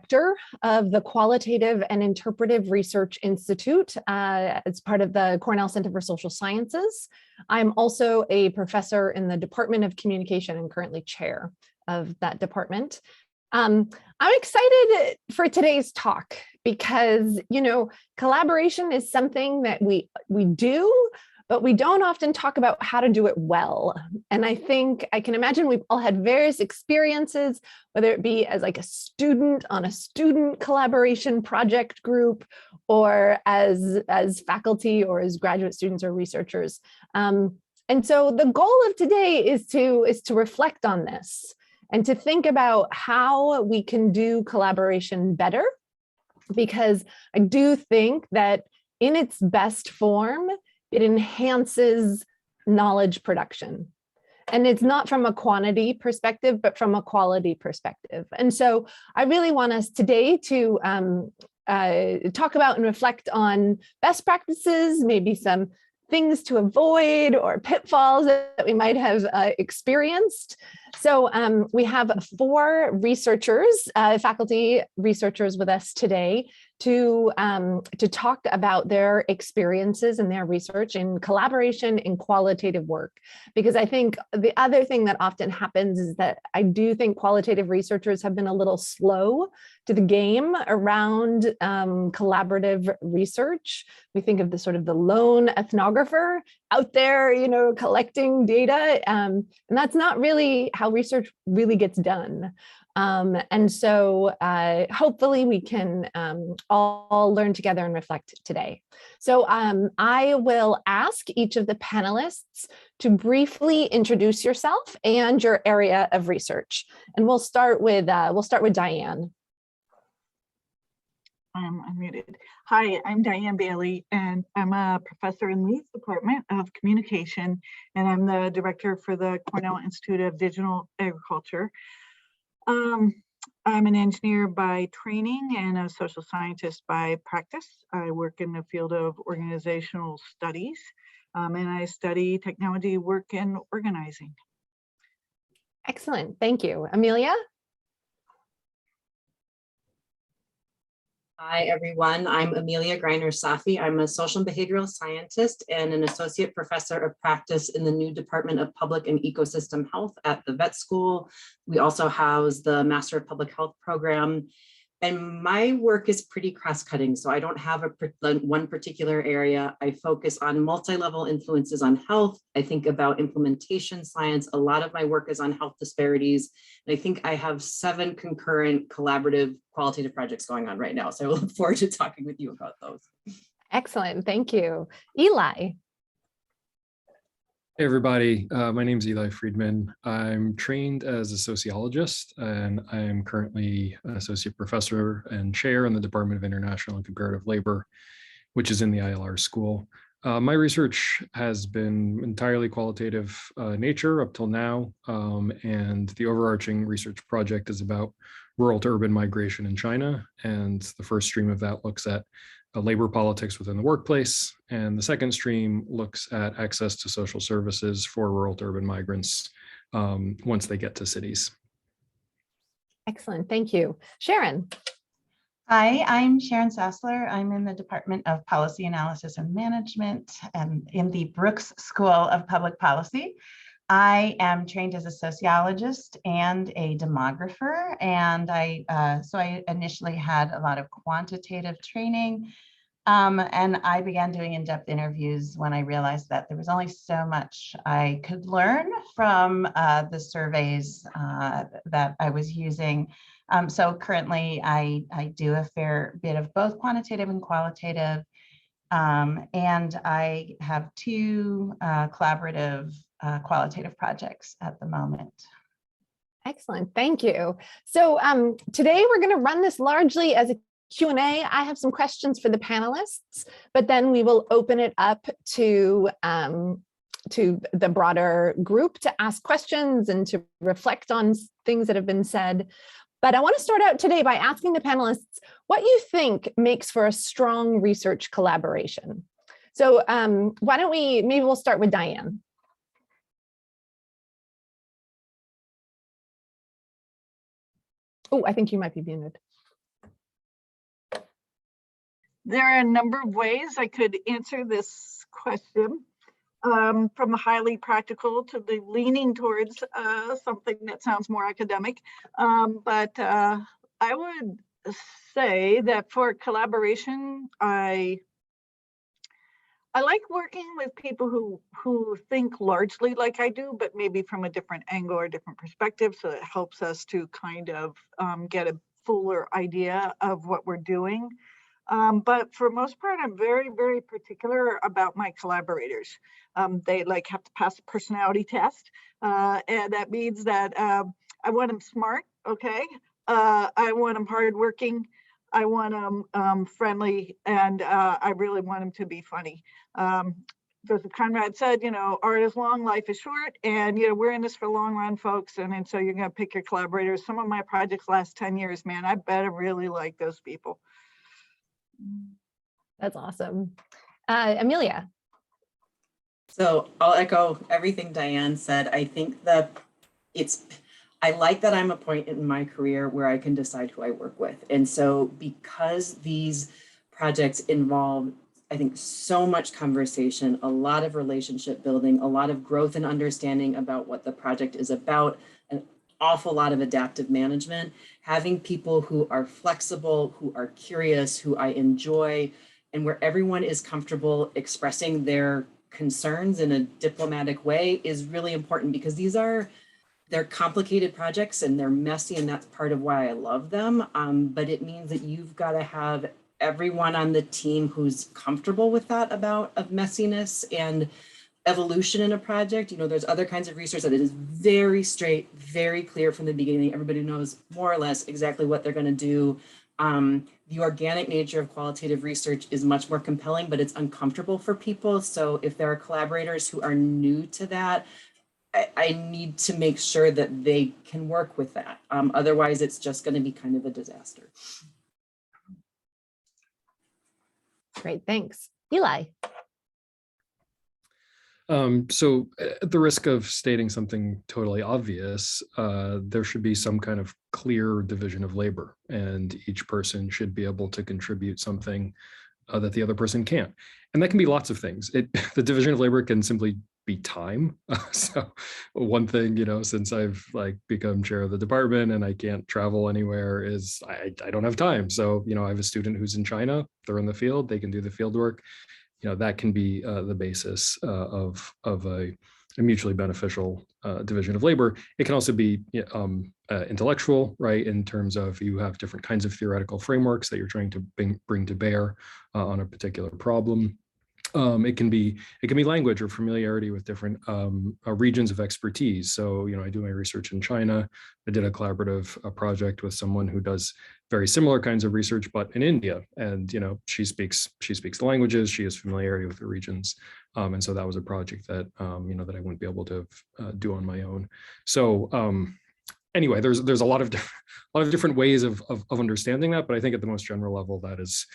director of the Qualitative and Interpretive Research Institute as part of the Cornell Center for Social Sciences. I'm also a professor in the Department of Communication and currently chair of that department. I'm excited for today's talk because, you know, collaboration is something that we do, but we don't often talk about how to do it well. And I think I can imagine we've all had various experiences, whether it be as like a student on a student collaboration project group, or as faculty or as graduate students or researchers. And so the goal of today is to reflect on this and to think about how we can do collaboration better, because I do think that in its best form, it enhances knowledge production. And it's not from a quantity perspective, but from a quality perspective. And so I really want us today to talk about and reflect on best practices, maybe some things to avoid or pitfalls that we might have experienced. So we have 4 researchers, faculty researchers with us today to talk about their experiences and their research in collaboration in qualitative work. Because I think the other thing that often happens is that I do think qualitative researchers have been a little slow to the game around collaborative research. We think of the sort of the lone ethnographer out there, you know, collecting data, and that's not really how research really gets done. And so hopefully we can all learn together and reflect today. So I will ask each of the panelists to briefly introduce yourself and your area of research. And we'll start with Diane. I'm unmuted. Hi, I'm Diane Bailey, and I'm a professor in Lee's Department of Communication, and I'm the director for the Cornell Institute of Digital Agriculture. I'm an engineer by training and a social scientist by practice. I work in the field of organizational studies, and I study technology work and organizing. Excellent, thank you. Amelia? Hi, everyone. I'm Amelia Greiner-Safi. I'm a social and behavioral scientist and an associate professor of practice in the new Department of Public and Ecosystem Health at the vet school. We also house the Master of Public Health program. And my work is pretty cross-cutting, so I don't have one particular area. I focus on multi-level influences on health. I think about implementation science. A lot of my work is on health disparities. And I think I have 7 concurrent collaborative qualitative projects going on right now. So I look forward to talking with you about those. Excellent, thank you. Eli. Hey everybody, my name is Eli Friedman. I'm trained as a sociologist and I am currently an associate professor and chair in the Department of International and Comparative Labor, which is in the ILR school. My research has been entirely qualitative nature up till now, and the overarching research project is about rural to urban migration in China, and the first stream of that looks at labor politics within the workplace, and the second stream looks at access to social services for rural to urban migrants once they get to cities. Excellent, thank you. Sharon. Hi, I'm Sharon Sassler. I'm in the Department of Policy Analysis and Management and in the Brooks School of Public Policy. I am trained as a sociologist and a demographer, and so I initially had a lot of quantitative training, and I began doing in-depth interviews when I realized that there was only so much I could learn from the surveys that I was using. So currently I do a fair bit of both quantitative and qualitative, and I have 2 collaborative qualitative projects at the moment. Excellent, thank you. So today we're going to run this largely as a Q&A. I have some questions for the panelists, but then we will open it up to the broader group to ask questions and to reflect on things that have been said. But I want to start out today by asking the panelists what you think makes for a strong research collaboration. So why don't maybe we'll start with Diane. Oh, I think you might be muted. There are a number of ways I could answer this question, from the highly practical to the leaning towards something that sounds more academic. But I would say that for collaboration, I like working with people who think largely like I do, but maybe from a different angle or different perspective. So it helps us to kind of get a fuller idea of what we're doing. But for most part, I'm very, very particular about my collaborators. They like have to pass a personality test. And that means that I want them smart, okay? I want them hardworking. I want them friendly, and I really want them to be funny. Joseph Conrad said, art is long, life is short, and we're in this for the long run, folks. And so you're going to pick your collaborators. Some of my projects last 10 years, man. I better really like those people. That's awesome. Amelia. So I'll echo everything Diane said. I think that I like that I'm a point in my career where I can decide who I work with. And so because these projects involve, I think, so much conversation, a lot of relationship building, a lot of growth and understanding about what the project is about, an awful lot of adaptive management, having people who are flexible, who are curious, who I enjoy, and where everyone is comfortable expressing their concerns in a diplomatic way is really important, because they're complicated projects and they're messy, and that's part of why I love them. But it means that you've got to have everyone on the team who's comfortable with that of messiness and evolution in a project. There's other kinds of research that it is very straight, very clear from the beginning. Everybody knows more or less exactly what they're going to do. The organic nature of qualitative research is much more compelling, but it's uncomfortable for people. So if there are collaborators who are new to that, I need to make sure that they can work with that. Otherwise, it's just going to be kind of a disaster. Great, thanks. Eli. So at the risk of stating something totally obvious, there should be some kind of clear division of labor, and each person should be able to contribute something that the other person can't. And that can be lots of things. The division of labor can simply be time. So one thing, since I've become chair of the department and I can't travel anywhere, is I don't have time. So, I have a student who's in China, they're in the field, they can do the field work. That can be the basis of a mutually beneficial division of labor. It can also be intellectual, right? In terms of you have different kinds of theoretical frameworks that you're trying to bring to bear on a particular problem. It can be language or familiarity with different regions of expertise. So, I do my research in China. I did a collaborative project with someone who does very similar kinds of research, but in India. And, she speaks the languages, she has familiarity with the regions. And so that was a project that, that I wouldn't be able to do on my own. So, anyway, there's a lot of different ways of understanding that, but I think at the most general level, that's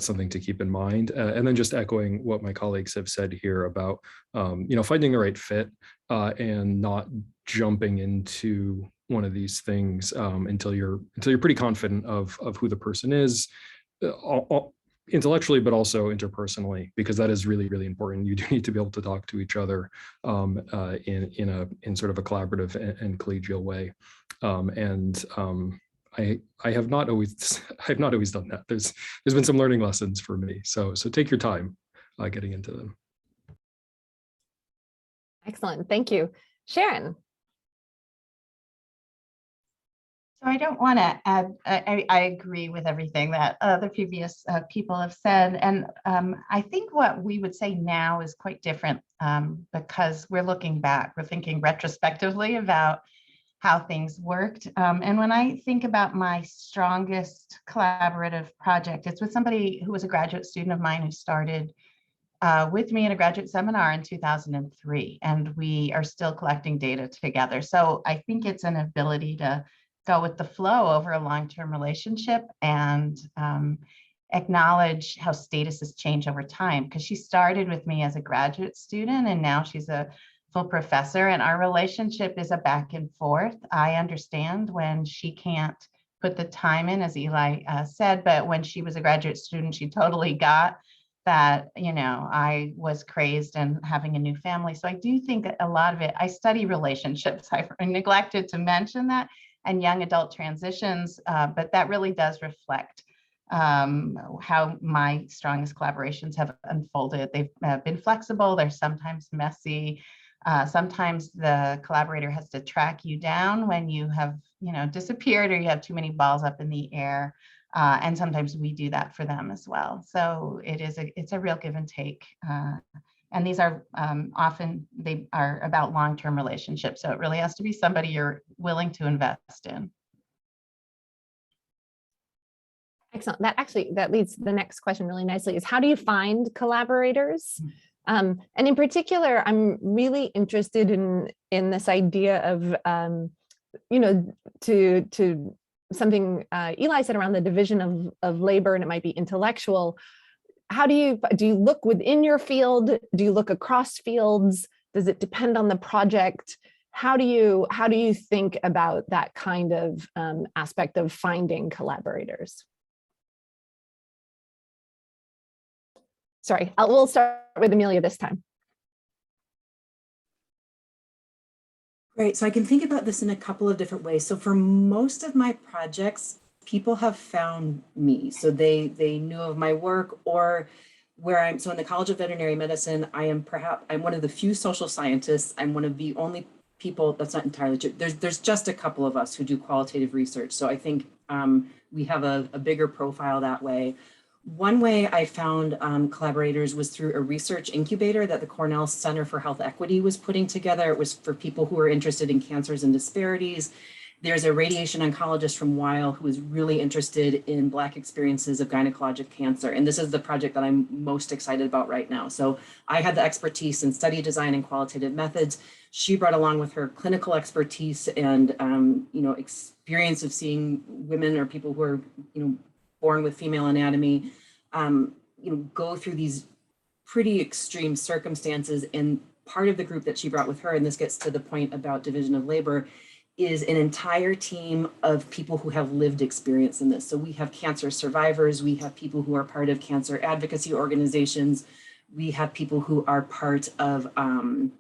something to keep in mind. And then just echoing what my colleagues have said here about finding the right fit and not jumping into one of these things until you're pretty confident of who the person is. Intellectually, but also interpersonally, because that is really, really important. You do need to be able to talk to each other in sort of a collaborative and collegial way. I have not always done that. There's been some learning lessons for me. So take your time getting into them. Excellent, thank you. Sharon. So I don't want to add, I agree with everything that the previous people have said. And I think what we would say now is quite different because we're looking back, we're thinking retrospectively about how things worked. And when I think about my strongest collaborative project, it's with somebody who was a graduate student of mine who started with me in a graduate seminar in 2003, and we are still collecting data together. So I think it's an ability to go with the flow over a long-term relationship and acknowledge how statuses change over time, because she started with me as a graduate student and now she's a full professor, and our relationship is a back and forth. I understand when she can't put the time in, as Eli said, but when she was a graduate student, she totally got that, I was crazed and having a new family. So I do think a lot of it, I study relationships. I neglected to mention that, and young adult transitions, but that really does reflect how my strongest collaborations have unfolded. They've been flexible. They're sometimes messy. Sometimes the collaborator has to track you down when you have, disappeared or you have too many balls up in the air. And sometimes we do that for them as well. So it's a real give and take. And these are often, they are about long-term relationships. So it really has to be somebody you're willing to invest in. Excellent. That leads to the next question really nicely, is how do you find collaborators? And in particular, I'm really interested in this idea of, to something Eli said around the division of labor, and it might be intellectual. How do you look within your field? Do you look across fields? Does it depend on the project? How do you think about that kind of aspect of finding collaborators? Sorry, we'll start with Amelia this time. Great, so I can think about this in a couple of different ways. So for most of my projects, people have found me. So they knew of my work, or so in the College of Veterinary Medicine, I'm one of the few social scientists. I'm one of the only people, that's not entirely true. There's just a couple of us who do qualitative research. So I think we have a bigger profile that way. One way I found collaborators was through a research incubator that the Cornell Center for Health Equity was putting together. It was for people who are interested in cancers and disparities. There's a radiation oncologist from Weill who is really interested in Black experiences of gynecologic cancer. And this is the project that I'm most excited about right now. So I had the expertise in study design and qualitative methods. She brought along with her clinical expertise and experience of seeing women or people who are born with female anatomy, go through these pretty extreme circumstances. And part of the group that she brought with her, and this gets to the point about division of labor, is an entire team of people who have lived experience in this. So we have cancer survivors, we have people who are part of cancer advocacy organizations, we have people who are part of kind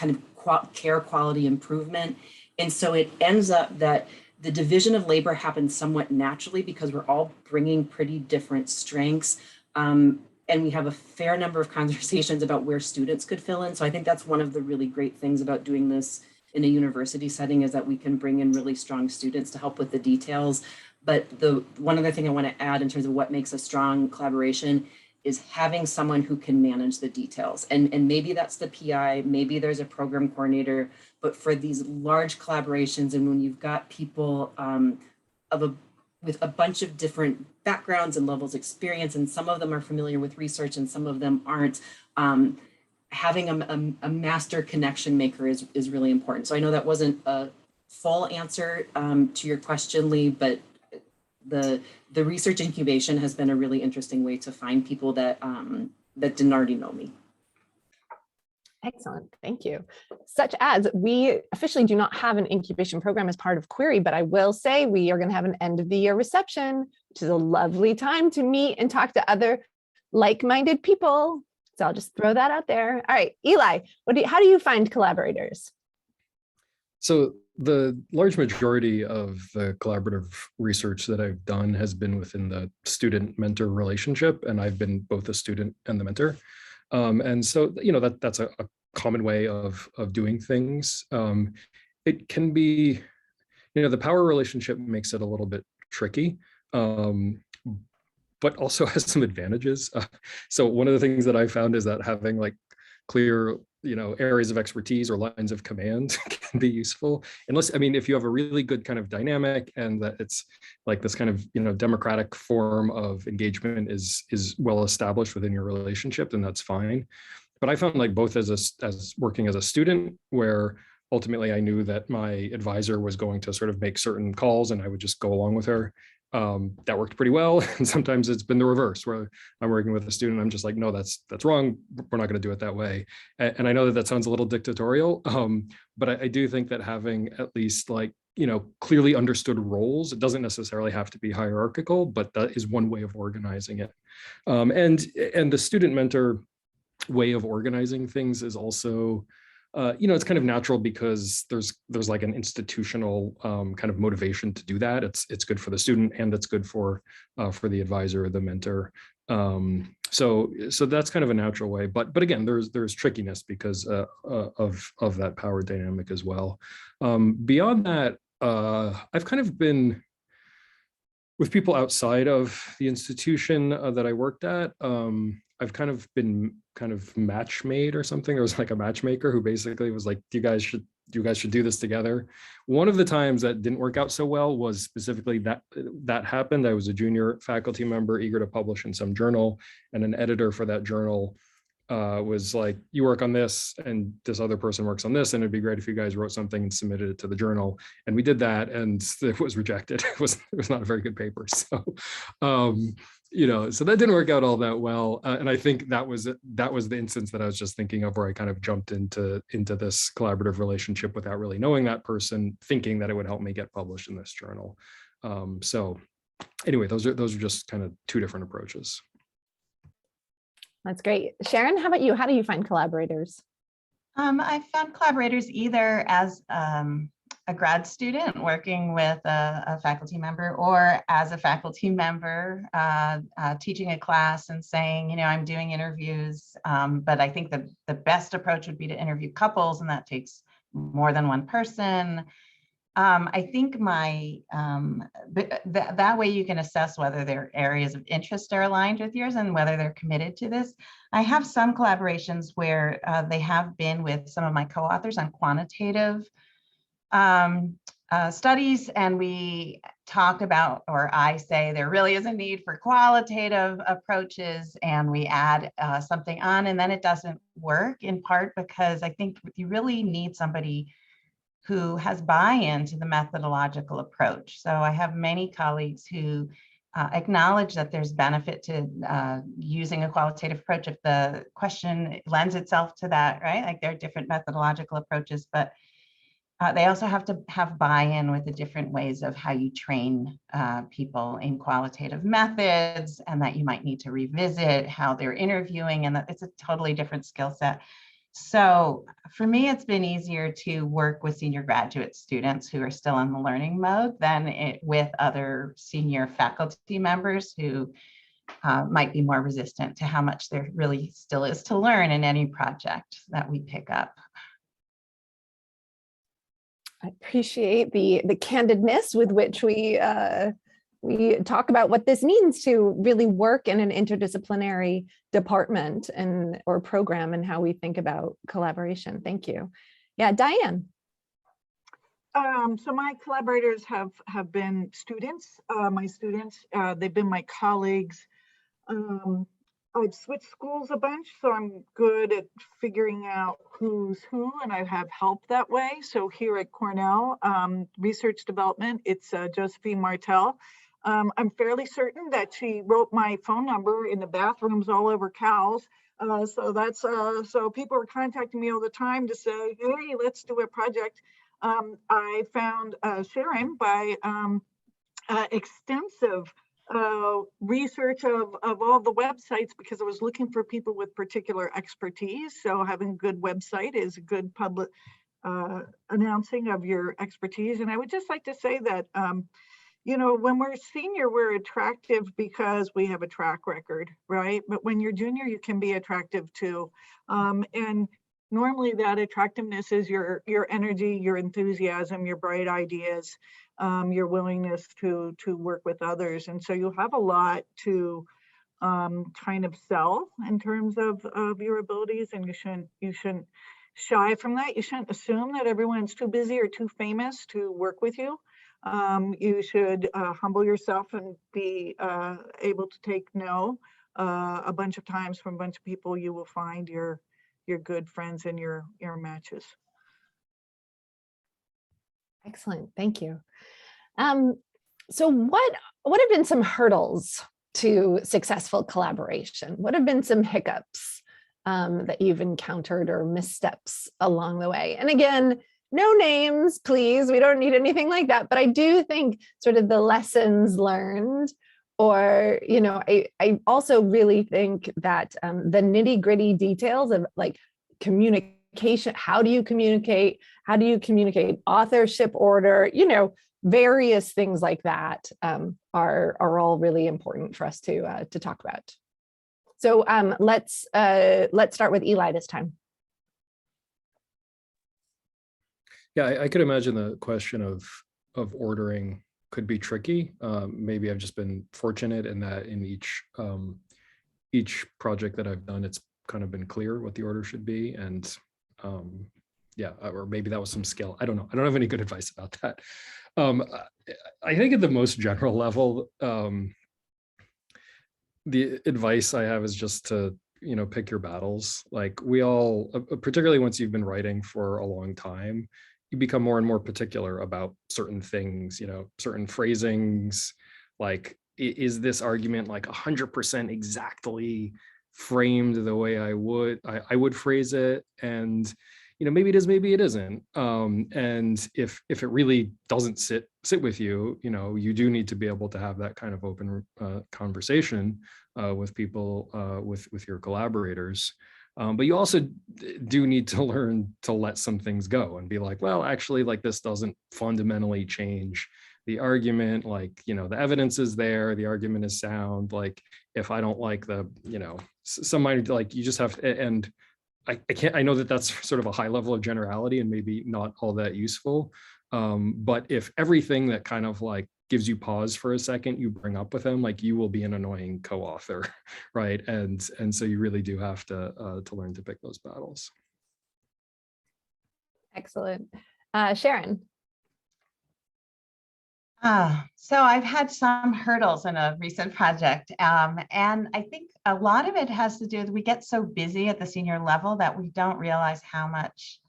of care quality improvement. And so it ends up that the division of labor happens somewhat naturally because we're all bringing pretty different strengths. And we have a fair number of conversations about where students could fill in. So I think that's one of the really great things about doing this in a university setting, is that we can bring in really strong students to help with the details. But the one other thing I want to add in terms of what makes a strong collaboration is having someone who can manage the details. And maybe that's the PI, maybe there's a program coordinator, but for these large collaborations, and when you've got people with a bunch of different backgrounds and levels of experience, and some of them are familiar with research and some of them aren't, having a master connection maker is really important. So I know that wasn't a full answer to your question, Lee, but the research incubation has been a really interesting way to find people that didn't already know me. Excellent, thank you. Such as, we officially do not have an incubation program as part of QuIRI, but I will say we are going to have an end of the year reception, which is a lovely time to meet and talk to other like-minded people. So I'll just throw that out there. All right, Eli, how do you find collaborators? So the large majority of the collaborative research that I've done has been within the student-mentor relationship, and I've been both a student and the mentor. And so, that's a common way of doing things. It can be, the power relationship makes it a little bit tricky, but also has some advantages. So one of the things that I found is that having like clear, areas of expertise or lines of command can be useful. Unless, if you have a really good kind of dynamic and that it's like this kind of, democratic form of engagement is well established within your relationship, then that's fine. But I found like both as working as a student, where ultimately I knew that my advisor was going to sort of make certain calls and I would just go along with her. That worked pretty well. And sometimes it's been the reverse, where I'm working with a student, I'm just like, no, that's wrong. We're not going to do it that way. And I know that sounds a little dictatorial, but I do think that having at least like, clearly understood roles. It doesn't necessarily have to be hierarchical, but that is one way of organizing it. And the student mentor way of organizing things is also, it's kind of natural because there's like an institutional kind of motivation to do that. It's good for the student and it's good for the advisor or the mentor. So that's kind of a natural way, but again, there's trickiness because of that power dynamic as well. Beyond that, I've kind of been with people outside of the institution that I worked at. I've kind of been match made or something. There was like a matchmaker who basically was like, you guys should do this together. One of the times that didn't work out so well was specifically that happened. I was a junior faculty member eager to publish in some journal, and an editor for that journal was like, you work on this and this other person works on this, and it'd be great if you guys wrote something and submitted it to the journal. And we did that, and it was rejected. It was not a very good paper. So so that didn't work out all that well. And I think that was the instance that I was just thinking of, where I kind of jumped into this collaborative relationship without really knowing that person, thinking that it would help me get published in this journal. So anyway, those are just kind of two different approaches. That's great. Sharon, how about you? How do you find collaborators? I found collaborators either as a grad student working with a faculty member, or as a faculty member teaching a class and saying, I'm doing interviews, but I think the best approach would be to interview couples, and that takes more than one person. I think that way you can assess whether their areas of interest are aligned with yours and whether they're committed to this. I have some collaborations where they have been with some of my co-authors on quantitative studies, and we talk about, or I say, there really is a need for qualitative approaches, and we add something on, and then it doesn't work, in part because I think you really need somebody who has buy-in to the methodological approach. So I have many colleagues who acknowledge that there's benefit to using a qualitative approach if the question lends itself to that, right? Like there are different methodological approaches, but they also have to have buy-in with the different ways of how you train people in qualitative methods, and that you might need to revisit how they're interviewing, and that it's a totally different skill set. So for me, it's been easier to work with senior graduate students who are still in the learning mode than with other senior faculty members who might be more resistant to how much there really still is to learn in any project that we pick up. I appreciate the candidness with which we talk about what this means to really work in an interdisciplinary department or program, and how we think about collaboration. Thank you. Yeah, Diane. So my collaborators have been students, my students. They've been my colleagues. I've switched schools a bunch, so I'm good at figuring out who's who, and I have help that way. So here at Cornell, research development, it's Josephine Martel. I'm fairly certain that she wrote my phone number in the bathrooms all over Cal's. So people are contacting me all the time to say, hey, let's do a project. I found Sharon by extensive research of all the websites, because I was looking for people with particular expertise. So having a good website is a good public announcing of your expertise. And I would just like to say that when we're senior, we're attractive because we have a track record, right? But when you're junior, you can be attractive too. And normally that attractiveness is your energy, your enthusiasm, your bright ideas, your willingness to work with others. And so you have a lot to kind of sell in terms of your abilities, and you shouldn't shy from that. You shouldn't assume that everyone's too busy or too famous to work with you. You should humble yourself and be able to take no a bunch of times from a bunch of people. You will find your good friends and your matches. Excellent, thank you. So what have been some hurdles to successful collaboration? What have been some hiccups that you've encountered, or missteps along the way? And again, no names, please. We don't need anything like that. But I do think sort of the lessons learned, or, I also really think that the nitty gritty details of like communication, how do you communicate? How do you communicate authorship order? Various things like that are all really important for us to talk about. So let's start with Eli this time. Yeah, I could imagine the question of ordering could be tricky. Maybe I've just been fortunate in that in each project that I've done, it's kind of been clear what the order should be. And yeah, or maybe that was some skill. I don't know. I don't have any good advice about that. I think at the most general level, the advice I have is just to, pick your battles. Like we all, particularly once you've been writing for a long time, you become more and more particular about certain things, certain phrasings, like, is this argument like 100% exactly framed the way I would phrase it? And, maybe it is, maybe it isn't. And if it really doesn't sit with you, you do need to be able to have that kind of open conversation with people, with your collaborators. But you also do need to learn to let some things go and be like, well, actually, like this doesn't fundamentally change the argument. Like, the evidence is there, the argument is sound. Like, if I don't like the, some might like, you just have, and I know that that's sort of a high level of generality and maybe not all that useful. But if everything that kind of like gives you pause for a second, you bring up with them, like you will be an annoying co-author, right? And so you really do have to learn to pick those battles. Excellent. Sharon. So I've had some hurdles in a recent project, and I think a lot of it has to do with we get so busy at the senior level that we don't realize how much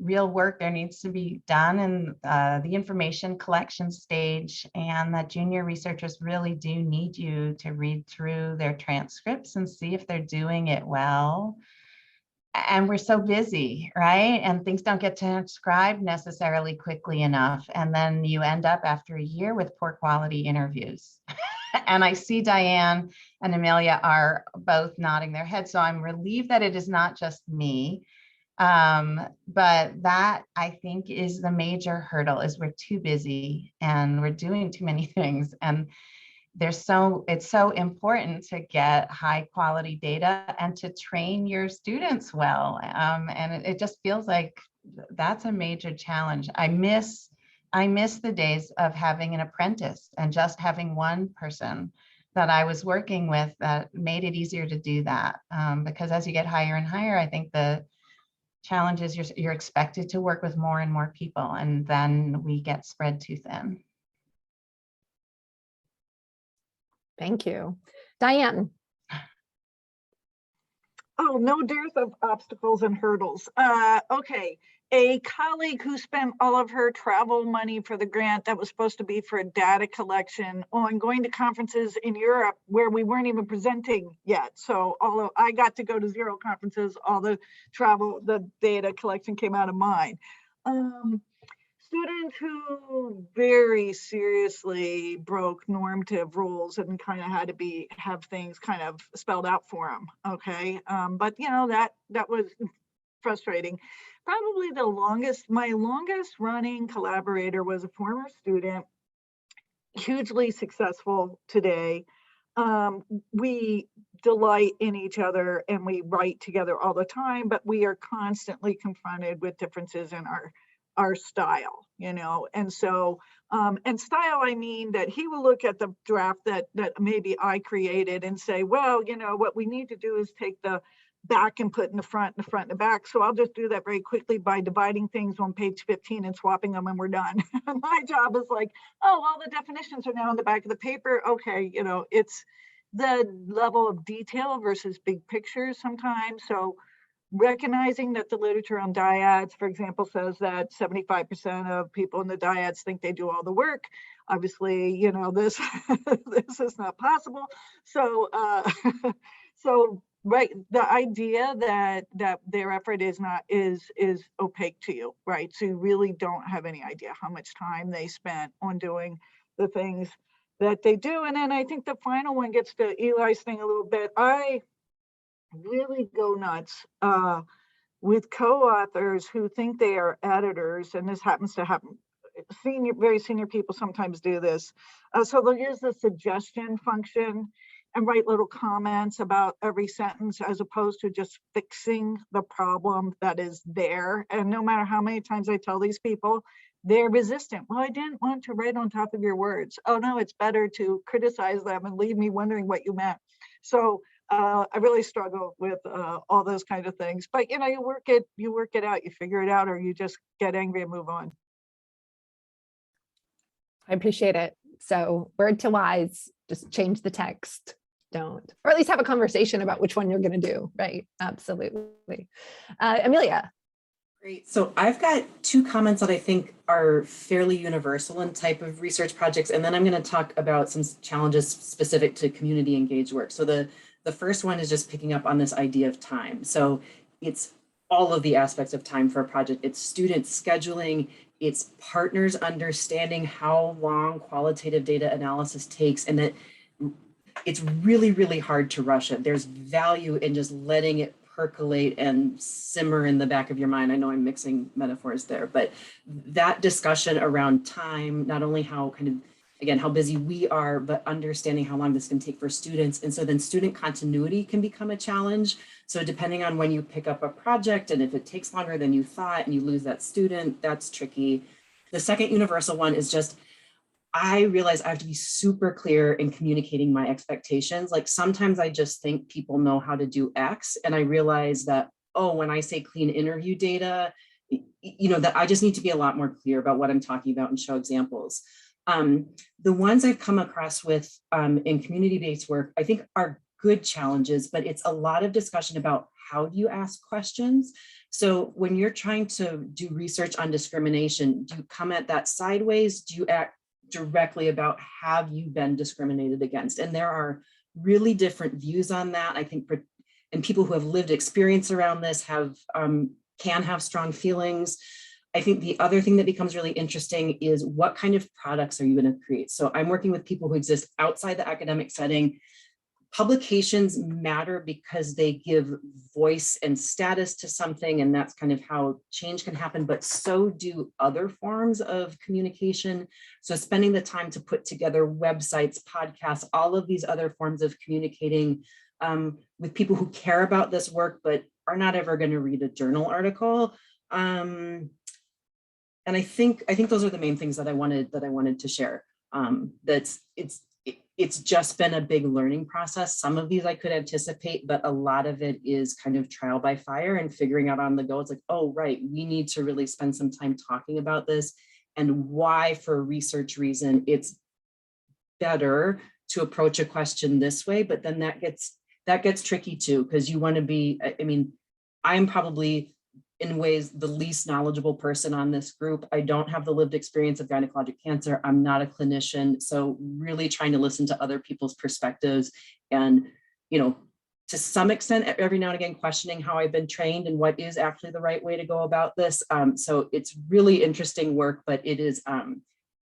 real work there needs to be done in the information collection stage, and that junior researchers really do need you to read through their transcripts and see if they're doing it well. And we're so busy, right? And things don't get transcribed necessarily quickly enough. And then you end up after a year with poor quality interviews. And I see Diane and Amelia are both nodding their heads. So I'm relieved that it is not just me. But that I think is the major hurdle, is we're too busy and we're doing too many things. And it's so important to get high quality data and to train your students well. And it just feels like that's a major challenge. I miss the days of having an apprentice and just having one person that I was working with that made it easier to do that. Because as you get higher and higher, I think the challenge is you're expected to work with more and more people, and then we get spread too thin. Thank you. Diane. Oh, no dearth of obstacles and hurdles. Okay, a colleague who spent all of her travel money for the grant that was supposed to be for data collection on going to conferences in Europe where we weren't even presenting yet. So although I got to go to 0 conferences, all the travel, the data collection came out of mine. Student who very seriously broke normative rules and kind of had to have things kind of spelled out for him. Okay, but that was frustrating. Probably my longest running collaborator was a former student, hugely successful today. We delight in each other and we write together all the time, but we are constantly confronted with differences in our style, and so, and style, I mean that he will look at the draft that maybe I created and say, well, what we need to do is take the back and put in the front and the front and the back. So I'll just do that very quickly by dividing things on page 15 and swapping them and we're done. My job is like, oh, all the definitions are now on the back of the paper. Okay, it's the level of detail versus big pictures sometimes. So recognizing that the literature on dyads, for example, says that 75% of people in the dyads think they do all the work. Obviously, this is not possible. So, so right, the idea that their effort is not is opaque to you, right? So you really don't have any idea how much time they spent on doing the things that they do. And then I think the final one gets to Eli's thing a little bit. I really go nuts with co-authors who think they are editors, and this happens to happen. Very senior people sometimes do this. So they'll use the suggestion function and write little comments about every sentence as opposed to just fixing the problem that is there. And no matter how many times I tell these people, they're resistant. Well, I didn't want to write on top of your words. Oh no, it's better to criticize them and leave me wondering what you meant. So I really struggle with all those kinds of things. But you know, you work it out, you figure it out, or you just get angry and move on. I appreciate it. So word to wise, just change the text. Don't, or at least have a conversation about which one you're going to do. Right. Absolutely. Amelia. Great. So I've got two comments that I think are fairly universal in type of research projects. And then I'm going to talk about some challenges specific to community engaged work. So the first one is just picking up on this idea of time. So it's all of the aspects of time for a project. It's student scheduling, it's partners understanding how long qualitative data analysis takes, and that it's really, really hard to rush it. There's value in just letting it percolate and simmer in the back of your mind. I know I'm mixing metaphors there, but that discussion around time, not only how kind of, again, how busy we are, but understanding how long this can take for students. And so then student continuity can become a challenge. So depending on when you pick up a project, and if it takes longer than you thought and you lose that student, that's tricky. The second universal one is just, I realize I have to be super clear in communicating my expectations. Like sometimes I just think people know how to do X, and I realize that, oh, when I say clean interview data, you know, that I just need to be a lot more clear about what I'm talking about and show examples. The ones I've come across with in community-based work, I think are good challenges, but it's a lot of discussion about how do you ask questions. So when you're trying to do research on discrimination, do you come at that sideways? Do you act directly about have you been discriminated against? And there are really different views on that. I think, and people who have lived experience around this have can have strong feelings. I think the other thing that becomes really interesting is what kind of products are you going to create? So I'm working with people who exist outside the academic setting. Publications matter because they give voice and status to something, and that's kind of how change can happen, but so do other forms of communication. So spending the time to put together websites, podcasts, all of these other forms of communicating with people who care about this work, but are not ever going to read a journal article. And I think those are the main things that I wanted to share. It's just been a big learning process. Some of these I could anticipate, but a lot of it is kind of trial by fire and figuring out on the go. It's like, oh, right, we need to really spend some time talking about this and why, for a research reason, it's better to approach a question this way. But then that gets tricky too, because you want to be, I mean, I'm probably in ways the least knowledgeable person on this group. I don't have the lived experience of gynecologic cancer. I'm not a clinician. So really trying to listen to other people's perspectives and, you know, to some extent, every now and again, questioning how I've been trained and what is actually the right way to go about this. So it's really interesting work, but it is,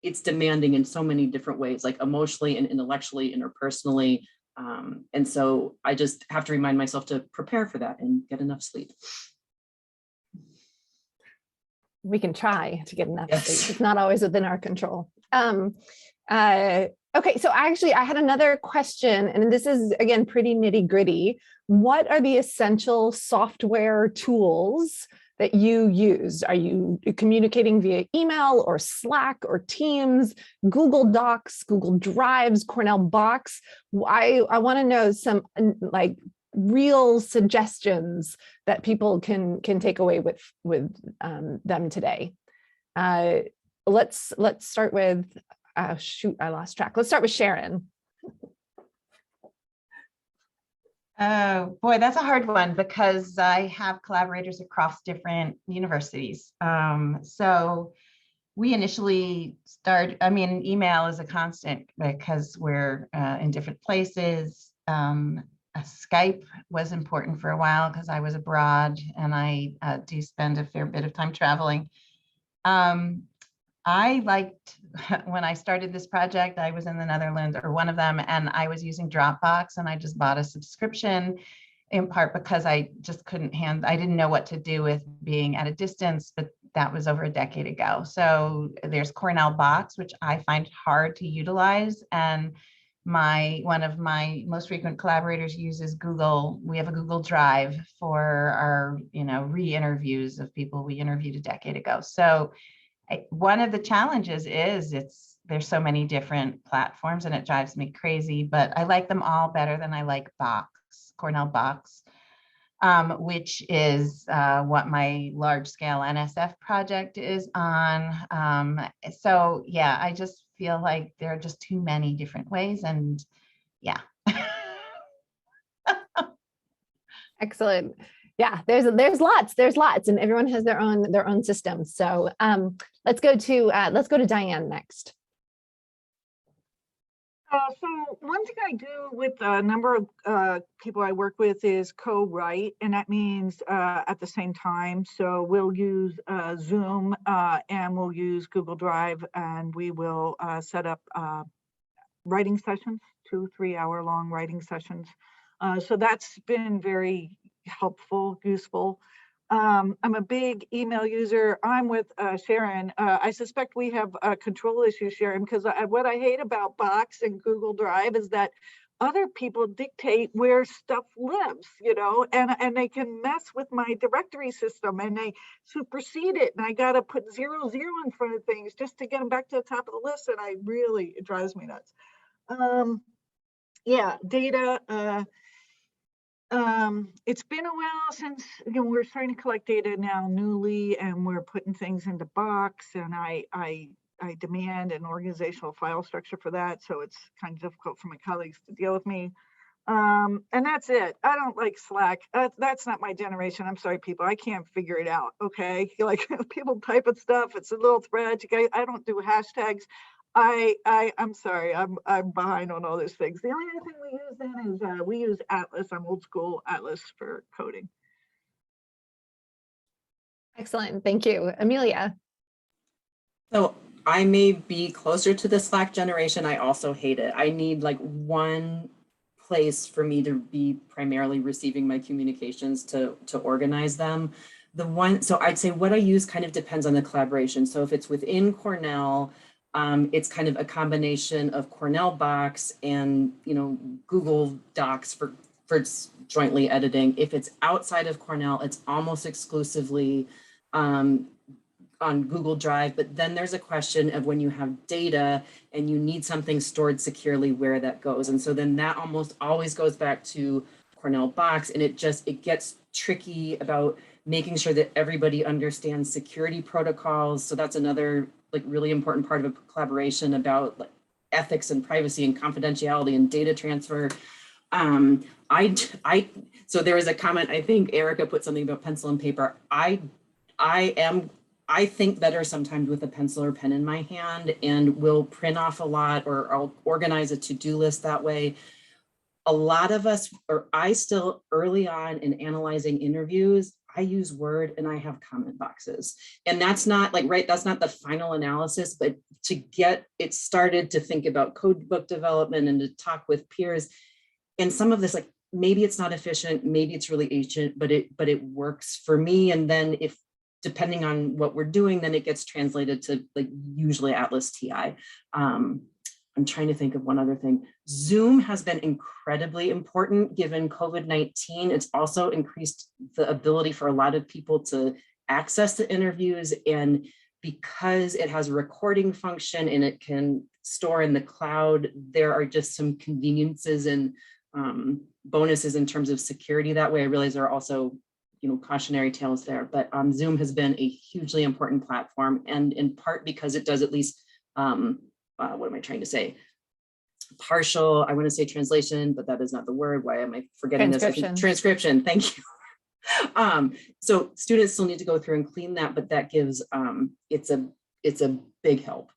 it's demanding in so many different ways, like emotionally and intellectually, interpersonally. And so I just have to remind myself to prepare for that and get enough sleep. We can try to get enough Yes. sleep. It's not always within our control. Okay, so I had another question, and this is, again, pretty nitty gritty. What are the essential software tools that you use? Are you communicating via email or Slack or Teams, Google Docs, Google Drives, Cornell Box? I want to know some like real suggestions that people can take away with them today. Let's start with shoot, I lost track. Let's start with Sharon. Oh boy, that's a hard one because I have collaborators across different universities. So we initially email is a constant because we're in different places. Skype was important for a while because I was abroad and I do spend a fair bit of time traveling. I liked when I started this project, I was in the Netherlands or one of them, and I was using Dropbox, and I just bought a subscription in part because I just I didn't know what to do with being at a distance, but that was over a decade ago. So there's Cornell Box, which I find hard to utilize. And one of my most frequent collaborators uses Google. We have a Google Drive for our, re-interviews of people we interviewed a decade ago. So one of the challenges is there's so many different platforms and it drives me crazy, but I like them all better than I like Cornell Box, which is what my large scale NSF project is on. So yeah, I just feel like there are just too many different ways, and yeah. Excellent. Yeah, there's lots, and everyone has their own systems. So let's go to Diane next. So one thing I do with a number of people I work with is co-write, and that means at the same time. So we'll use Zoom and we'll use Google Drive, and we will set up writing sessions, 2-3 hour long writing sessions. So that's been very helpful, useful. I'm a big email user. I'm with Sharon. I suspect we have control issues, Sharon, because what I hate about Box and Google Drive is that other people dictate where stuff lives, and they can mess with my directory system and they supersede it. And I got to put 0, 0 in front of things just to get them back to the top of the list. And it drives me nuts. Yeah, data. It's been a while since we're starting to collect data now newly, and we're putting things into Box, and I demand an organizational file structure for that, so it's kind of difficult for my colleagues to deal with me. And that's it. I don't like Slack. That's not my generation. I'm sorry, people. I can't figure it out. Okay, like people type of stuff. It's a little thread. I don't do hashtags. I'm sorry, I'm behind on all those things. The only other thing we use then is we use Atlas. I'm old school Atlas for coding. Excellent, thank you. Amelia. So I may be closer to the Slack generation. I also hate it. I need like one place for me to be primarily receiving my communications to organize them. So I'd say what I use kind of depends on the collaboration. So if it's within Cornell, it's kind of a combination of Cornell Box and Google Docs for jointly editing. If it's outside of Cornell, it's almost exclusively on Google Drive. But then there's a question of when you have data and you need something stored securely, where that goes. And so then that almost always goes back to Cornell Box, and it gets tricky about making sure that everybody understands security protocols. So that's another really important part of a collaboration about ethics and privacy and confidentiality and data transfer. So there was a comment, I think Erica put something about pencil and paper. I think better sometimes with a pencil or pen in my hand, and will print off a lot, or I'll organize a to-do list that way. A lot of us, or I still early on in analyzing interviews, I use Word and I have comment boxes. And that's not that's not the final analysis, but to get it started, to think about code book development and to talk with peers. And some of this, maybe it's not efficient, maybe it's really ancient, but it works for me. And then depending on what we're doing, then it gets translated to usually Atlas TI. I'm trying to think of one other thing. Zoom has been incredibly important given COVID-19. It's also increased the ability for a lot of people to access the interviews. And because it has a recording function and it can store in the cloud, there are just some conveniences and bonuses in terms of security that way. I realize there are also cautionary tales there, but Zoom has been a hugely important platform, and in part because it does at least what am I trying to say? Partial, I want to say translation, but that is not the word. Why am I forgetting this? Transcription, thank you. So students still need to go through and clean that, but that gives, it's a big help.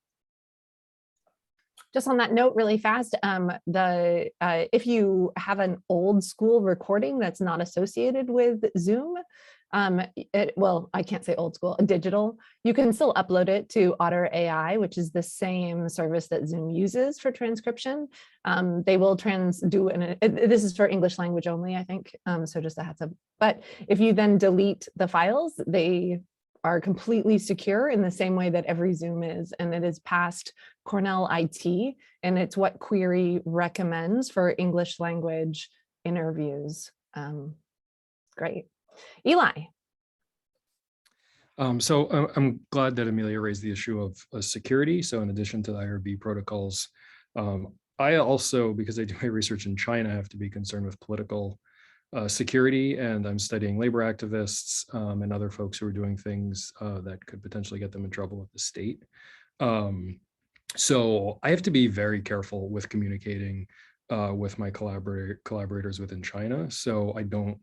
Just on that note, really fast, if you have an old school recording that's not associated with Zoom, well, I can't say old school, digital, you can still upload it to Otter AI, which is the same service that Zoom uses for transcription. They will this is for English language only, I think, so just a heads up. But if you then delete the files, they are completely secure in the same way that every Zoom is, and it is past Cornell IT, and it's what QuIRI recommends for English language interviews. Great. Eli. So I'm glad that Amelia raised the issue of security. So in addition to the IRB protocols, I also, because I do my research in China, have to be concerned with political security, and I'm studying labor activists and other folks who are doing things that could potentially get them in trouble with the state. So I have to be very careful with communicating with my collaborators within China. So I don't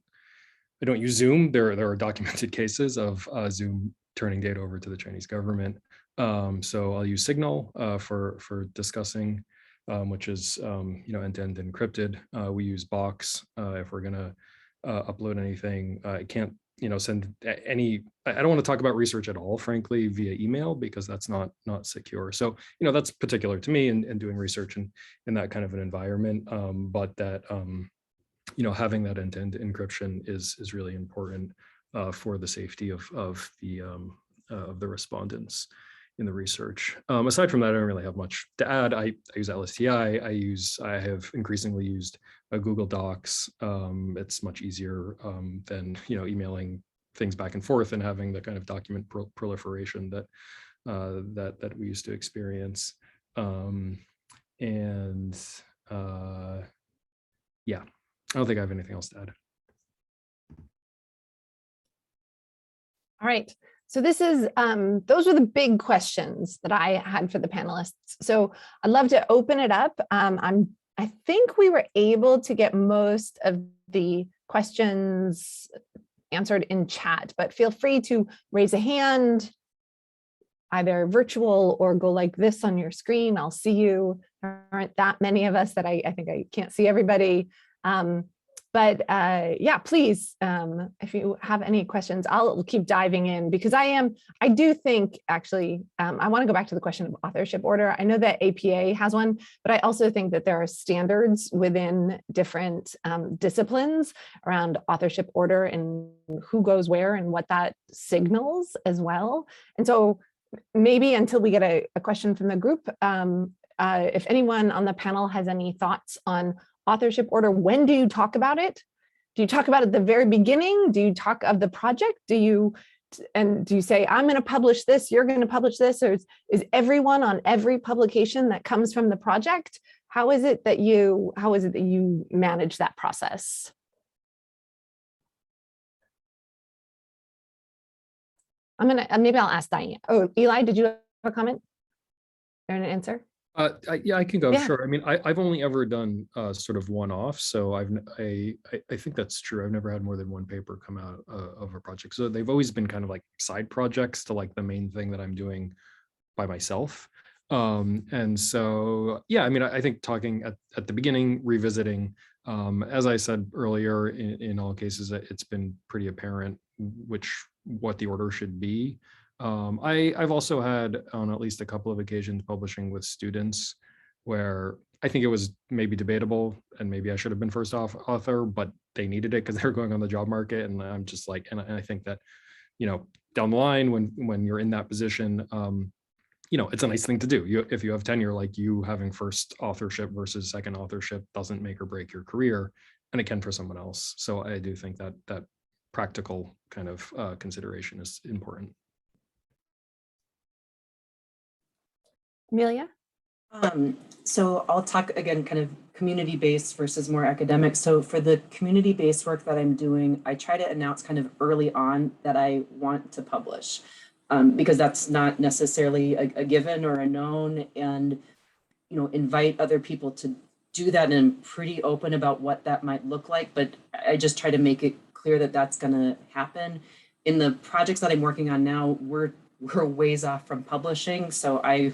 use Zoom. There are documented cases of Zoom turning data over to the Chinese government. So I'll use Signal for discussing, which is end-to-end encrypted. We use Box if we're gonna upload anything. I can't send any. I don't want to talk about research at all, frankly, via email, because that's not secure. So that's particular to me and doing research in that kind of an environment. But that having that end-to-end encryption is really important for the safety of the respondents in the research. Aside from that, I don't really have much to add. I use LSTI. I have increasingly used Google Docs. It's much easier than emailing things back and forth and having the kind of document proliferation that we used to experience. Yeah, I don't think I have anything else to add. All right. So this is, those are the big questions that I had for the panelists. So I'd love to open it up. I think we were able to get most of the questions answered in chat, but feel free to raise a hand, either virtual or go like this on your screen. I'll see you. There aren't that many of us that I think I can't see everybody. But yeah, please, if you have any questions, I'll keep diving in, because I do think, actually, I want to go back to the question of authorship order. I know that APA has one, but I also think that there are standards within different disciplines around authorship order and who goes where and what that signals as well. And so maybe until we get a question from the group, if anyone on the panel has any thoughts on authorship order, when do you talk about it? Do you talk about it at the very beginning? Do you talk of the project? Do you say, I'm going to publish this, you're going to publish this, or is everyone on every publication that comes from the project? How is it that you manage that process? Maybe I'll ask Diane. Oh, Eli, did you have a comment or an answer? Yeah, I can go. Yeah. Sure. I mean, I've only ever done sort of one-off, so I think that's true. I've never had more than one paper come out of a project. So they've always been kind of like side projects to like the main thing that I'm doing by myself. And so, yeah, I mean, I think talking at the beginning, revisiting, as I said earlier, in all cases, it's been pretty apparent what the order should be. I've also had, on at least a couple of occasions, publishing with students where I think it was maybe debatable and maybe I should have been first author, but they needed it because they were going on the job market. And I'm just like, and I think that, down the line, when you're in that position, it's a nice thing to do. If you have tenure, like you having first authorship versus second authorship doesn't make or break your career, and it can for someone else. So I do think that practical kind of consideration is important. Amelia? So I'll talk again, kind of community-based versus more academic. So for the community-based work that I'm doing, I try to announce kind of early on that I want to publish, because that's not necessarily a given or a known, and invite other people to do that, and I'm pretty open about what that might look like, but I just try to make it clear that that's going to happen. In the projects that I'm working on now, we're ways off from publishing, so I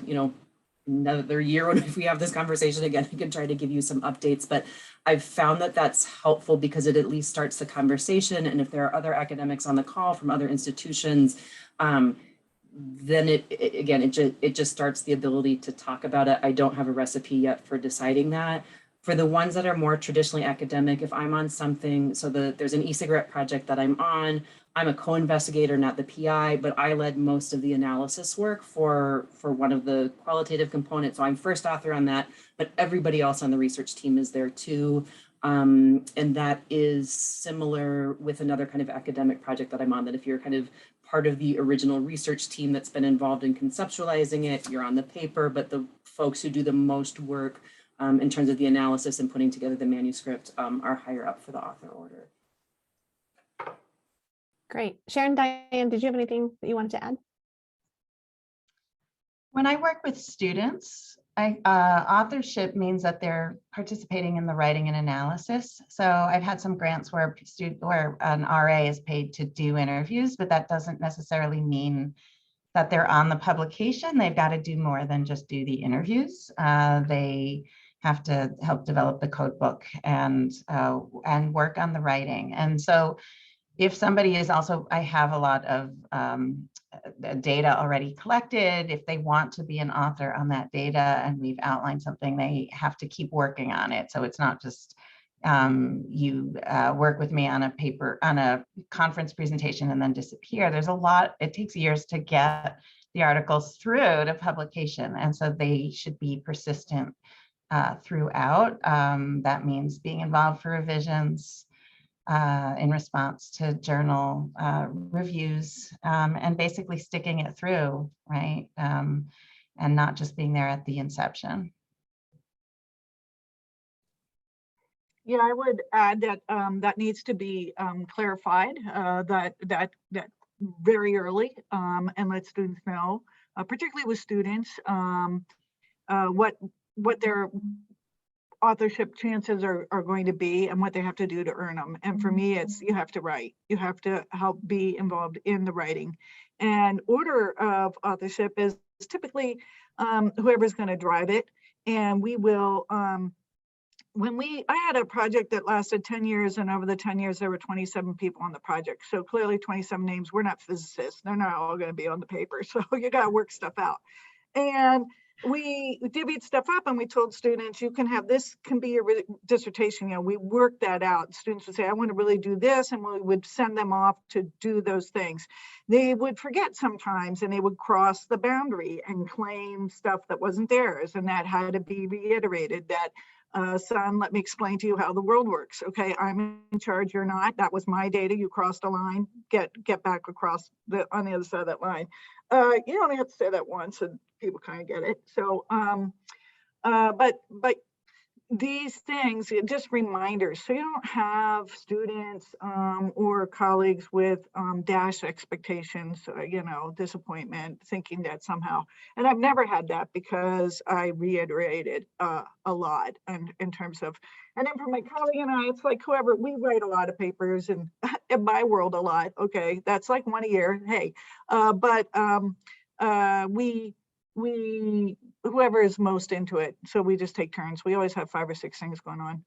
another year, if we have this conversation again, I can try to give you some updates, but I've found that that's helpful because it at least starts the conversation. And if there are other academics on the call from other institutions, then it just starts the ability to talk about it. I don't have a recipe yet for deciding that. For the ones that are more traditionally academic, if I'm on something, so there's an e-cigarette project that I'm on, I'm a co-investigator, not the PI, but I led most of the analysis work for one of the qualitative components. So I'm first author on that, but everybody else on the research team is there too. And that is similar with another kind of academic project that I'm on, that if you're kind of part of the original research team that's been involved in conceptualizing it, you're on the paper, but the folks who do the most work in terms of the analysis and putting together the manuscript are higher up for the author order. Great. Sharon, Diane, did you have anything that you wanted to add? When I work with students, authorship means that they're participating in the writing and analysis. So I've had some grants where an RA is paid to do interviews, but that doesn't necessarily mean that they're on the publication. They've got to do more than just do the interviews. They have to help develop the code book and work on the writing. And so if somebody is also, I have a lot of data already collected. If they want to be an author on that data and we've outlined something, they have to keep working on it. So it's not just you work with me on a paper, on a conference presentation and then disappear. There's a lot, it takes years to get the articles through to publication. And so they should be persistent throughout. That means being involved for revisions, in response to journal reviews, and basically sticking it through, right? And not just being there at the inception. Yeah, I would add that that needs to be clarified, that very early, and let students know, particularly with students, what their authorship chances are going to be and what they have to do to earn them. And for me, it's you have to write. You have to help be involved in the writing. And order of authorship is typically whoever's going to drive it. And we will, I had a project that lasted 10 years, and over the 10 years, there were 27 people on the project. So clearly 27 names. We're not physicists. They're not all going to be on the paper. So you got to work stuff out. And we divvied stuff up and we told students, you can have, this can be your dissertation. You know, we worked that out. Students would say, I want to really do this. And we would send them off to do those things. They would forget sometimes and they would cross the boundary and claim stuff that wasn't theirs. And that had to be reiterated that, son, let me explain to you how the world works. Okay, I'm in charge, you're not. That was my data. You crossed a line, get back across on the other side of that line. You only have to say that once and people kind of get it. So, but these things, just reminders. So you don't have students or colleagues with dash expectations, you know, disappointment, thinking that somehow, and I've never had that because I reiterated a lot in terms of, and then for my colleague and I, it's like whoever, we write a lot of papers and in my world a lot. Okay, that's like one a year. Hey, but we whoever is most into it, so we just take turns. We always have 5 or 6 things going on.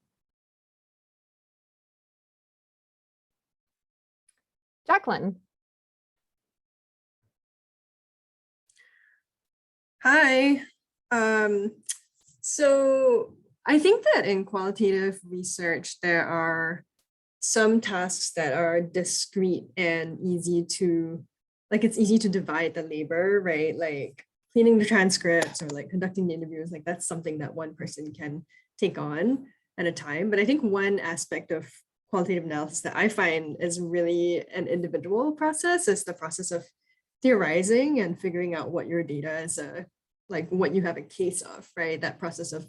Jacqueline. Hi. So I think that in qualitative research, there are some tasks that are discrete and easy to, like, it's easy to divide the labor, right? Like cleaning the transcripts or like conducting the interviews, like that's something that one person can take on at a time. But I think one aspect of qualitative analysis that I find is really an individual process is the process of theorizing and figuring out what your data is, like what you have a case of, right? That process of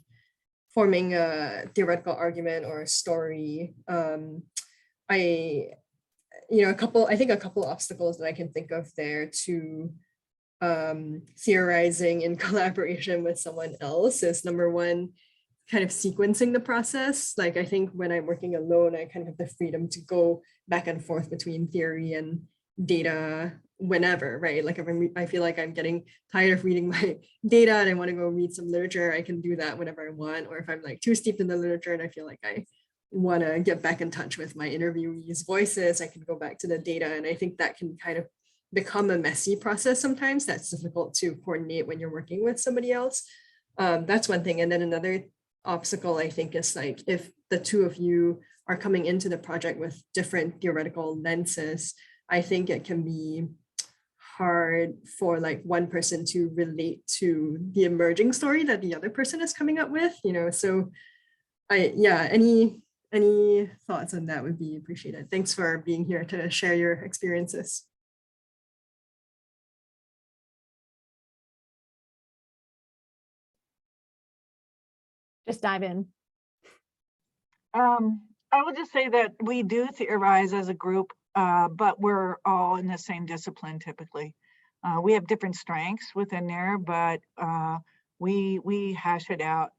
forming a theoretical argument or a story. I think a couple obstacles that I can think of there to theorizing in collaboration with someone else is, number one, kind of sequencing the process. Like I think when I'm working alone, I kind of have the freedom to go back and forth between theory and data whenever, right? Like if I feel like I'm getting tired of reading my data and I want to go read some literature, I can do that whenever I want. Or if I'm like too steeped in the literature and I feel like I want to get back in touch with my interviewees' voices, I can go back to the data. And I think that can kind of become a messy process sometimes. That's difficult to coordinate when you're working with somebody else. That's one thing. And then another obstacle, I think, is like if the two of you are coming into the project with different theoretical lenses, I think it can be hard for like one person to relate to the emerging story that the other person is coming up with, you know. So any thoughts on that would be appreciated. Thanks for being here to share your experiences. Just dive in. I would just say that we do theorize as a group, but we're all in the same discipline typically. We have different strengths within there, but we hash it out.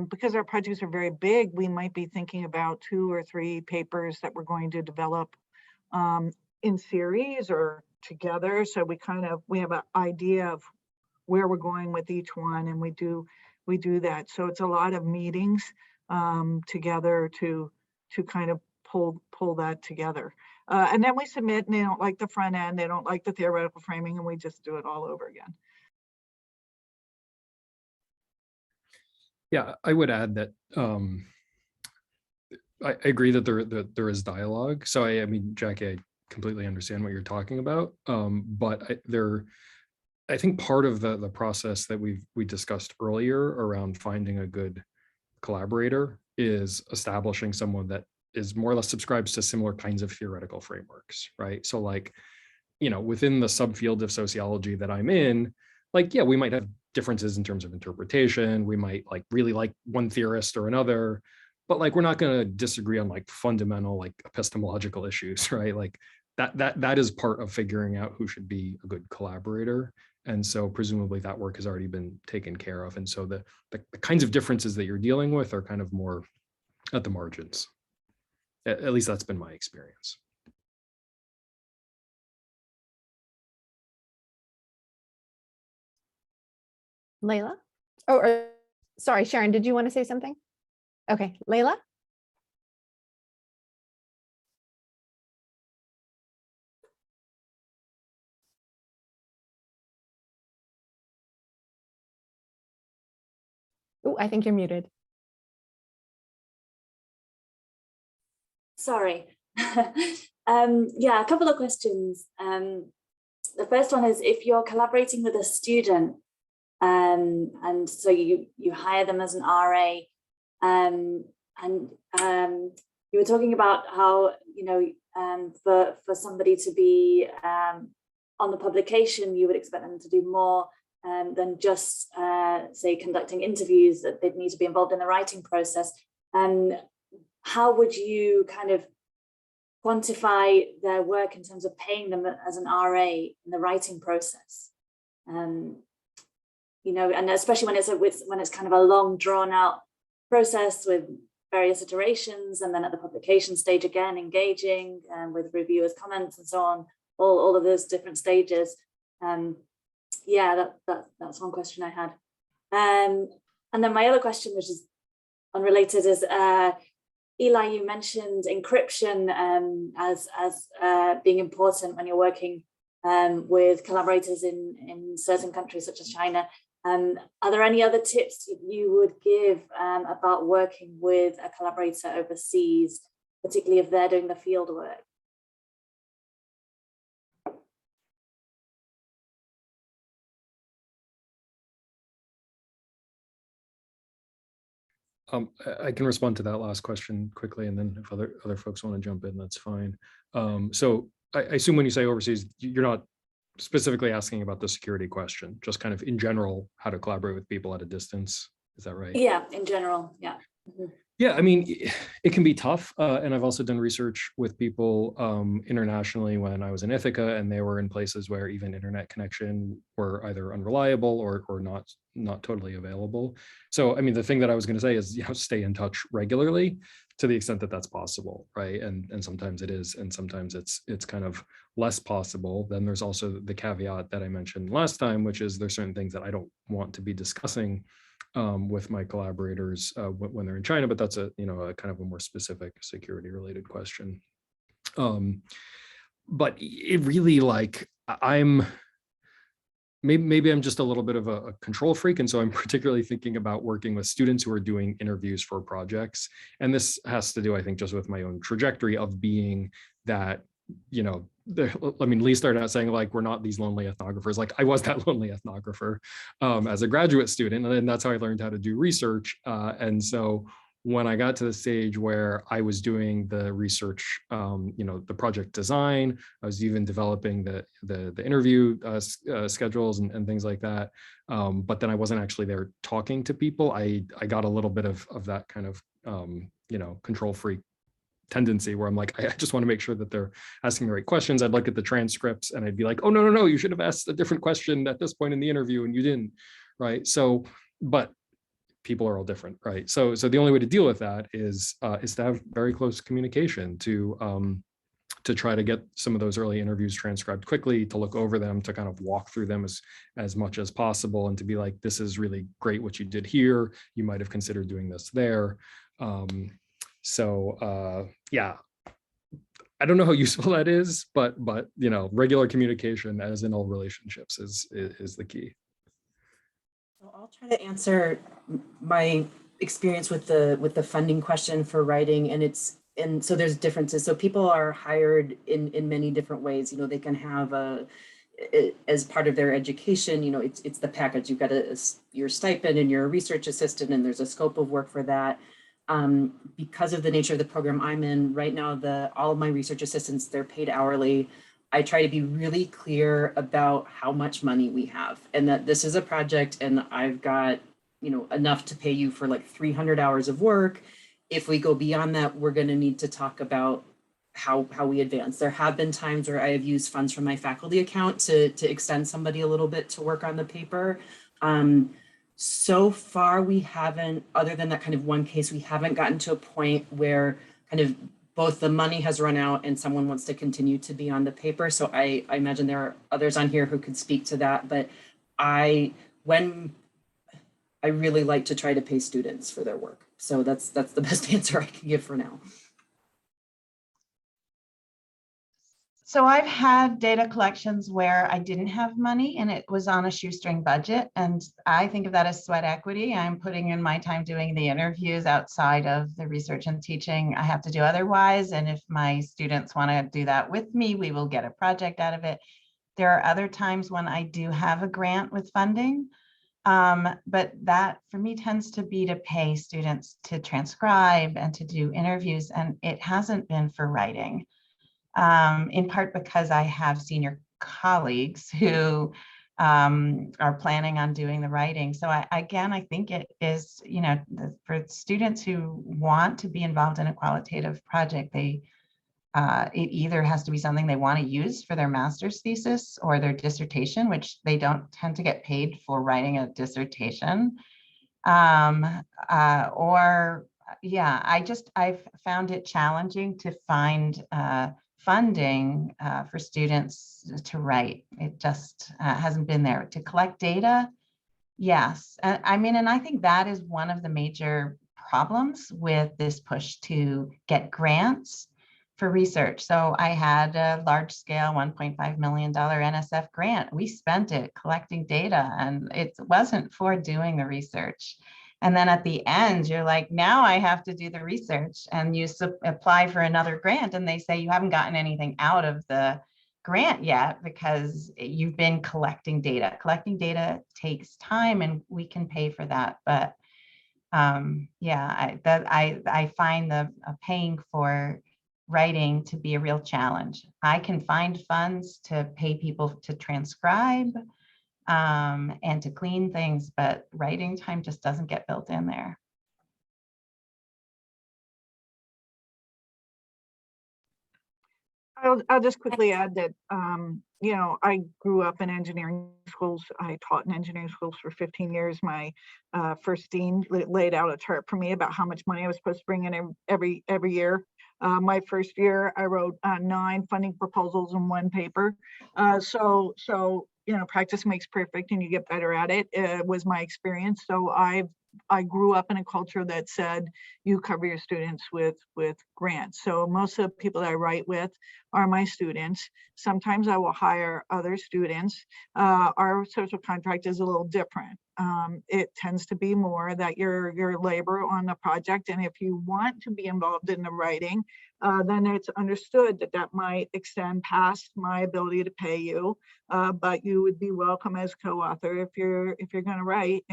Because our projects are very big, we might be thinking about 2 or 3 papers that we're going to develop in series or together. So we have an idea of where we're going with each one, and we do that. So it's a lot of meetings together to kind of pull that together. And then we submit, and they don't like the front end, they don't like the theoretical framing, and we just do it all over again. Yeah, I would add that I agree that there is dialogue. So I mean, Jackie, I completely understand what you're talking about. But I think part of the process that we discussed earlier around finding a good collaborator is establishing someone that is more or less subscribes to similar kinds of theoretical frameworks, right? So like, you know, within the subfield of sociology that I'm in, like, yeah, we might have differences in terms of interpretation. We might like really like one theorist or another, but like, we're not going to disagree on like fundamental, like epistemological issues, right? Like that is part of figuring out who should be a good collaborator. And so presumably that work has already been taken care of. And so the kinds of differences that you're dealing with are kind of more at the margins. At least that's been my experience. Leila? Oh, sorry, Sharon, did you want to say something? Okay, Leila? Oh, I think you're muted. Sorry. Yeah, a couple of questions. The first one is if you're collaborating with a student, and so you hire them as an RA, and you were talking about how, you know, for somebody to be on the publication, you would expect them to do more than just say conducting interviews, that they'd need to be involved in the writing process. How would you kind of quantify their work in terms of paying them as an RA in the writing process? You know, and especially when it's kind of a long drawn out process with various iterations, and then at the publication stage again, engaging with reviewers' comments and so on, all of those different stages. Yeah, that's one question I had. And then my other question, which is unrelated, is Eli, you mentioned encryption as being important when you're working with collaborators in certain countries such as China. Are there any other tips you would give about working with a collaborator overseas, particularly if they're doing the field work? I can respond to that last question quickly, and then if other folks want to jump in, that's fine. So I assume when you say overseas, you're not specifically asking about the security question, just kind of in general, how to collaborate with people at a distance. Is that right? Yeah, in general, yeah. Mm-hmm. Yeah, I mean, it can be tough. And I've also done research with people internationally when I was in Ithaca, and they were in places where even internet connection were either unreliable or not totally available. So, I mean, the thing that I was going to say is, stay in touch regularly to the extent that that's possible, right? And sometimes it is, and sometimes it's kind of less possible. Then there's also the caveat that I mentioned last time, which is there's certain things that I don't want to be discussing with my collaborators when they're in China, but that's a kind of a more specific security related question. But it really, like, maybe I'm just a little bit of a control freak, and so I'm particularly thinking about working with students who are doing interviews for projects. And this has to do, I think, just with my own trajectory of being that, Lee started out saying, like, we're not these lonely ethnographers. Like, I was that lonely ethnographer as a graduate student, and then that's how I learned how to do research. And so when I got to the stage where I was doing the research, the project design, I was even developing the interview schedules and things like that. But then I wasn't actually there talking to people. I got a little bit of that kind of, control freak tendency where I'm like, I just want to make sure that they're asking the right questions. I'd look at the transcripts and I'd be like, oh, no, you should have asked a different question at this point in the interview and you didn't, right? So, but people are all different, right? So the only way to deal with that is to have very close communication, to try to get some of those early interviews transcribed quickly, to look over them, to kind of walk through them as much as possible, and to be like, this is really great what you did here. You might have considered doing this there. Yeah, I don't know how useful that is, but regular communication, as in all relationships, is the key. So I'll try to answer my experience with the funding question for writing, and so there's differences. So people are hired in many different ways. They can have as part of their education, it's the package. You've got your stipend and you're a research assistant, and there's a scope of work for that. Because of the nature of the program I'm in right now, all of my research assistants, they're paid hourly. I try to be really clear about how much money we have, and that this is a project and I've got, enough to pay you for like 300 hours of work. If we go beyond that, we're going to need to talk about how we advance. There have been times where I have used funds from my faculty account to extend somebody a little bit to work on the paper. So far, we haven't, other than that kind of one case, we haven't gotten to a point where kind of both the money has run out and someone wants to continue to be on the paper. So I imagine there are others on here who could speak to that. But I really like to try to pay students for their work. So that's the best answer I can give for now. So I've had data collections where I didn't have money and it was on a shoestring budget. And I think of that as sweat equity. I'm putting in my time doing the interviews outside of the research and teaching I have to do otherwise. And if my students want to do that with me, we will get a project out of it. There are other times when I do have a grant with funding, but that for me tends to be to pay students to transcribe and to do interviews. And it hasn't been for writing. In part because I have senior colleagues who are planning on doing the writing. So I think it is, for students who want to be involved in a qualitative project, it either has to be something they want to use for their master's thesis or their dissertation, which they don't tend to get paid for writing a dissertation. I've found it challenging to find funding for students to write. It just hasn't been there. To collect data, yes. And I think that is one of the major problems with this push to get grants for research. So I had a large scale $1.5 million NSF grant. We spent it collecting data and it wasn't for doing the research. And then at the end, you're like, now I have to do the research, and you apply for another grant and they say you haven't gotten anything out of the grant yet because you've been collecting data. Collecting data takes time and we can pay for that. But I find the paying for writing to be a real challenge. I can find funds to pay people to transcribe and to clean things, but writing time just doesn't get built in there. I'll just quickly add that, you know, I grew up in engineering schools. I taught in engineering schools for 15 years. My first dean laid out a chart for me about how much money I was supposed to bring in every year. My first year, I wrote 9 funding proposals in 1 paper. So, you know, practice makes perfect and you get better at it, was my experience. So I grew up in a culture that said you cover your students with grants. So most of the people that I write with are my students. Sometimes I will hire other students. Our social contract is a little different. It tends to be more that your labor on the project, and if you want to be involved in the writing, then it's understood that that might extend past my ability to pay you, but you would be welcome as co-author if you're going to write.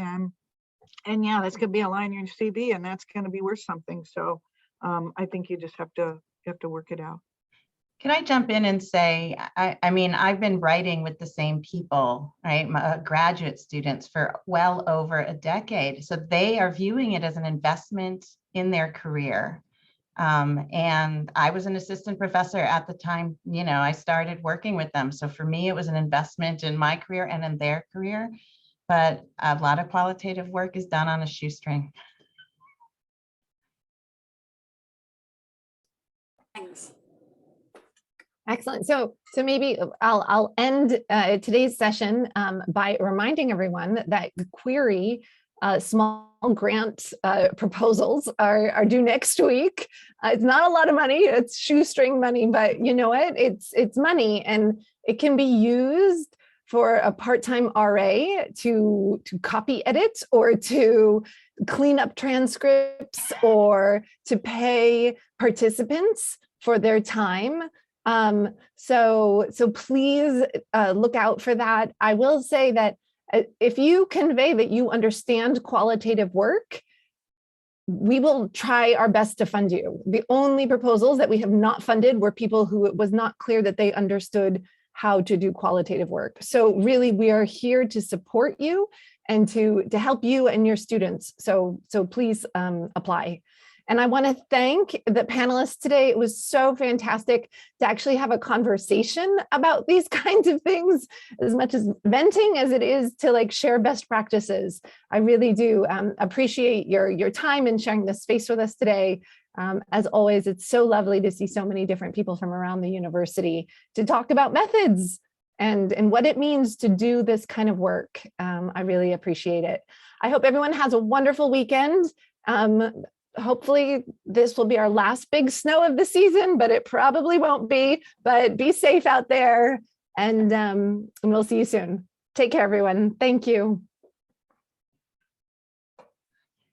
And yeah, that's going to be a line in your CV, and that's going to be worth something. So I think you just have to work it out. Can I jump in and say, I mean, I've been writing with the same people, right? My graduate students for well over a decade. So they are viewing it as an investment in their career. And I was an assistant professor at the time, you know, I started working with them. So for me, it was an investment in my career and in their career. But a lot of qualitative work is done on a shoestring. Thanks. Excellent. So maybe I'll end today's session by reminding everyone that QuIRI small grant proposals are due next week. It's not a lot of money, it's shoestring money, but you know what? It's money, and it can be used for a part-time RA to copy edit or to clean up transcripts or to pay participants for their time. So please look out for that. I will say that if you convey that you understand qualitative work, we will try our best to fund you. The only proposals that we have not funded were people who it was not clear that they understood how to do qualitative work. So really, we are here to support you and to help you and your students. So please apply. And I want to thank the panelists today. It was so fantastic to actually have a conversation about these kinds of things, as much as venting as it is to like share best practices. I really do appreciate your time and sharing this space with us today. As always, it's so lovely to see so many different people from around the university to talk about methods and what it means to do this kind of work. I really appreciate it. I hope everyone has a wonderful weekend. Hopefully this will be our last big snow of the season, but it probably won't be. But be safe out there, and we'll see you soon. Take care, everyone. Thank you.